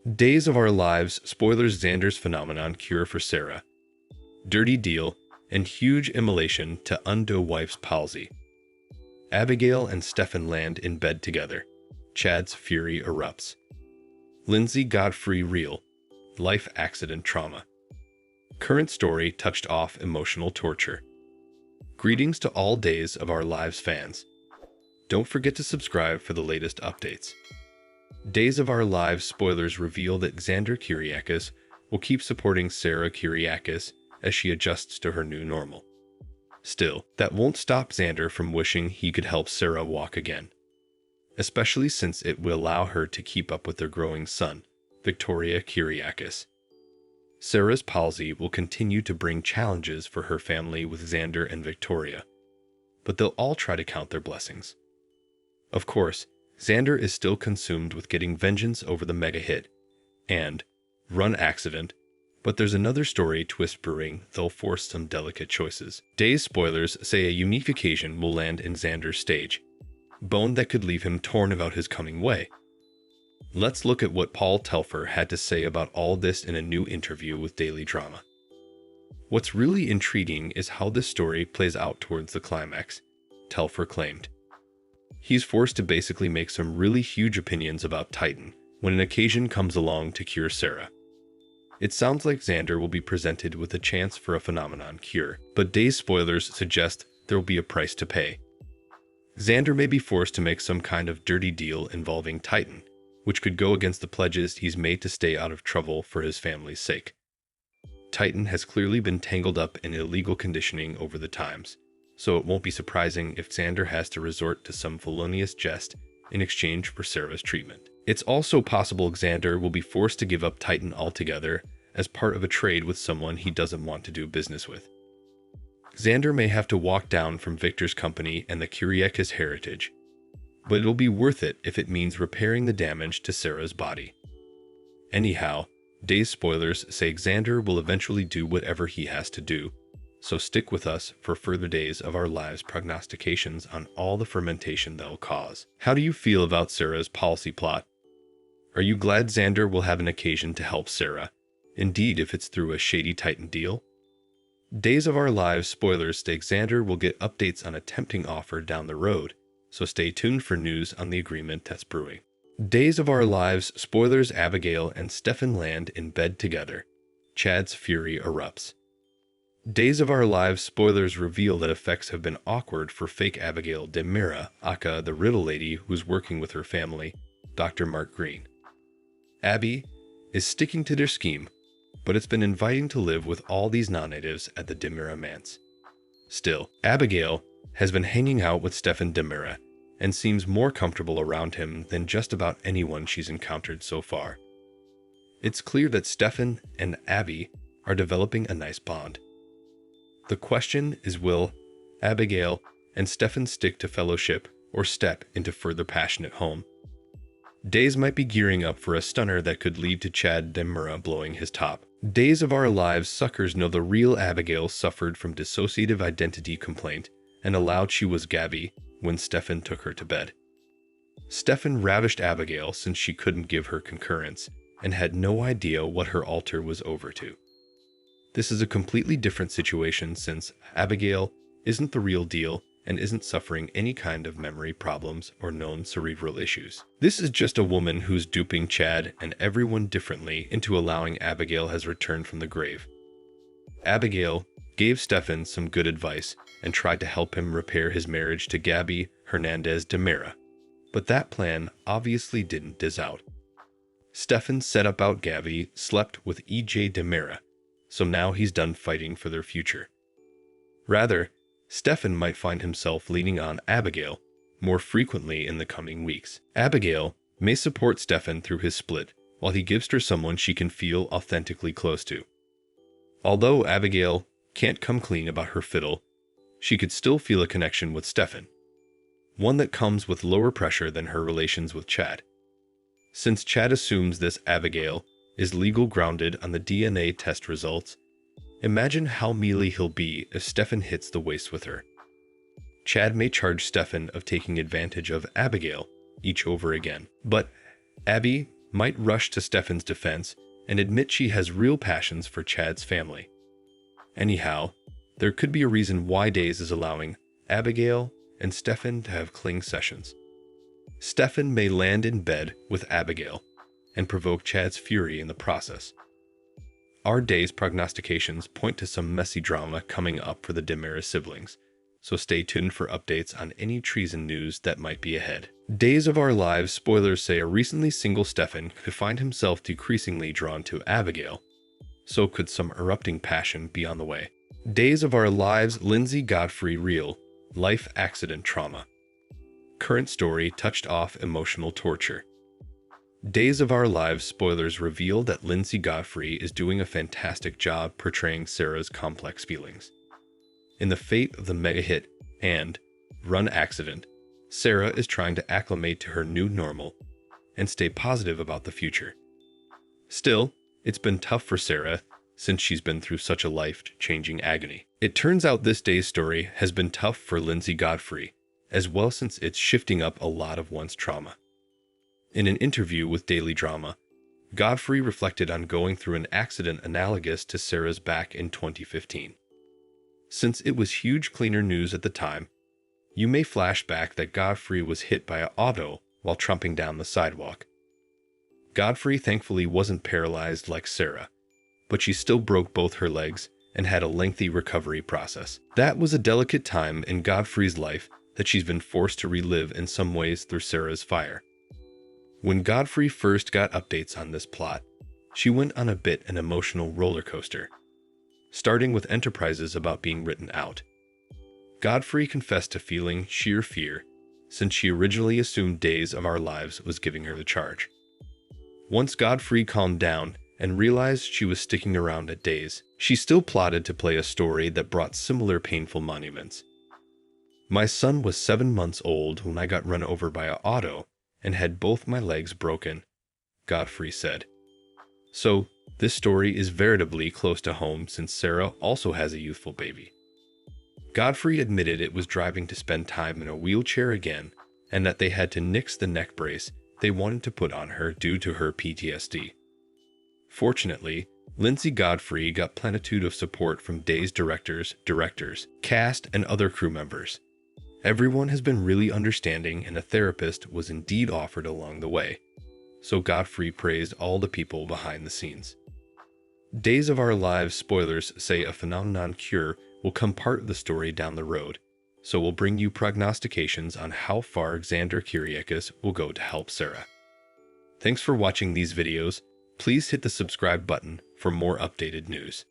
Days of Our Lives spoilers Xander's phenomenon cure for Sarah. Dirty deal and huge immolation to undo wife's palsy. Abigail and Stefan land in bed together. Chad's fury erupts. Lindsay Godfrey real. Life accident trauma. Current story touched off emotional torture. Greetings to all Days of Our Lives fans. Don't forget to subscribe for the latest updates. Days of Our Lives spoilers reveal that Xander Kyriakis will keep supporting Sarah Kyriakis as she adjusts to her new normal. Still, that won't stop Xander from wishing he could help Sarah walk again, especially since it will allow her to keep up with their growing son, Victoria Kyriakis. Sarah's palsy will continue to bring challenges for her family with Xander and Victoria, but they'll all try to count their blessings. Of course, Xander is still consumed with getting vengeance over the mega hit and run accident, but there's another story twist brewing that'll force some delicate choices. Days spoilers say a unique occasion will land in Xander's stage, bone that could leave him torn about his coming way. Let's look at what Paul Telfer had to say about all this in a new interview with Daily Drama. What's really intriguing is how this story plays out towards the climax, Telfer claimed. He's forced to basically make some really huge opinions about Titan when an occasion comes along to cure Sarah. It sounds like Xander will be presented with a chance for a phenomenon cure, but Days spoilers suggest there will be a price to pay. Xander may be forced to make some kind of dirty deal involving Titan, which could go against the pledges he's made to stay out of trouble for his family's sake. Titan has clearly been tangled up in illegal conditioning over the times, so it won't be surprising if Xander has to resort to some felonious jest in exchange for Sarah's treatment. It's also possible Xander will be forced to give up Titan altogether as part of a trade with someone he doesn't want to do business with. Xander may have to walk down from Victor's company and the Kyriakis heritage, but it'll be worth it if it means repairing the damage to Sarah's body. Anyhow, Days spoilers say Xander will eventually do whatever he has to do, so stick with us for further Days of Our Lives prognostications on all the fermentation they'll cause. How do you feel about Sarah's policy plot? Are you glad Xander will have an occasion to help Sarah, indeed if it's through a shady Titan deal? Days of Our Lives spoilers say Xander will get updates on a tempting offer down the road, so stay tuned for news on the agreement that's brewing. Days of Our Lives spoilers Abigail and Stefan land in bed together. Chad's fury erupts. Days of Our Lives spoilers reveal that effects have been awkward for fake Abigail Demira, aka the Riddle Lady who's working with her family, Dr. Mark Green. Abby is sticking to their scheme, but it's been inviting to live with all these non-natives at the Demira manse. Still, Abigail has been hanging out with Stefan Demira and seems more comfortable around him than just about anyone she's encountered so far. It's clear that Stefan and Abby are developing a nice bond. The question is, will Abigail and Stefan stick to fellowship or step into further passion at home? Days might be gearing up for a stunner that could lead to Chad Demura blowing his top. Days of Our Lives suckers know the real Abigail suffered from dissociative identity complaint and allowed she was Gabby when Stefan took her to bed. Stefan ravished Abigail since she couldn't give her concurrence and had no idea what her altar was over to. This is a completely different situation since Abigail isn't the real deal and isn't suffering any kind of memory problems or known cerebral issues. This is just a woman who's duping Chad and everyone differently into allowing Abigail has returned from the grave. Abigail gave Stefan some good advice and tried to help him repair his marriage to Gabby Hernandez de Mera, but that plan obviously didn't diz out. Stefan set about Gabby slept with E.J. de Mera, so now he's done fighting for their future. Rather, Stefan might find himself leaning on Abigail more frequently in the coming weeks. Abigail may support Stefan through his split while he gives her someone she can feel authentically close to. Although Abigail can't come clean about her fiddle, she could still feel a connection with Stefan, one that comes with lower pressure than her relations with Chad. Since Chad assumes this Abigail is legal grounded on the DNA test results, imagine how mealy he'll be if Stefan hits the waist with her. Chad may charge Stefan of taking advantage of Abigail each over again, but Abby might rush to Stefan's defense and admit she has real passions for Chad's family. Anyhow, there could be a reason why Days is allowing Abigail and Stefan to have cling sessions. Stefan may land in bed with Abigail and provoke Chad's fury in the process. Our Days prognostications point to some messy drama coming up for the Damaris siblings, so stay tuned for updates on any treason news that might be ahead. Days of Our Lives spoilers say a recently single Stefan could find himself decreasingly drawn to Abigail. So could some erupting passion be on the way. Days of Our Lives Lindsay Godfrey real life accident trauma. Current story touched off emotional torture. Days of Our Lives spoilers reveal that Lindsay Godfrey is doing a fantastic job portraying Sarah's complex feelings. In the fate of the mega hit and run accident, Sarah is trying to acclimate to her new normal and stay positive about the future. Still, it's been tough for Sarah since she's been through such a life-changing agony. It turns out this day's story has been tough for Lindsay Godfrey as well, since it's shifting up a lot of one's trauma. In an interview with Daily Drama, Godfrey reflected on going through an accident analogous to Sarah's back in 2015. Since it was huge cleaner news at the time, you may flash back that Godfrey was hit by an auto while trumping down the sidewalk. Godfrey thankfully wasn't paralyzed like Sarah, but she still broke both her legs and had a lengthy recovery process. That was a delicate time in Godfrey's life that she's been forced to relive in some ways through Sarah's fire. When Godfrey first got updates on this plot, she went on a bit an emotional roller coaster, starting with enterprises about being written out. Godfrey confessed to feeling sheer fear since she originally assumed Days of Our Lives was giving her the charge. Once Godfrey calmed down and realized she was sticking around at Days, she still plotted to play a story that brought similar painful monuments. My son was 7 months old when I got run over by an auto and had both my legs broken, Godfrey said. So, this story is veritably close to home since Sarah also has a youthful baby. Godfrey admitted it was driving to spend time in a wheelchair again and that they had to nix the neck brace they wanted to put on her due to her PTSD. Fortunately, Lindsay Godfrey got plenitude of support from Days directors, cast, and other crew members. Everyone has been really understanding and a therapist was indeed offered along the way, so Godfrey praised all the people behind the scenes. Days of Our Lives spoilers say a phenomenon cure will come part of the story down the road, so we'll bring you prognostications on how far Xander Kyriakis will go to help Sarah. Thanks for watching these videos. Please hit the subscribe button for more updated news.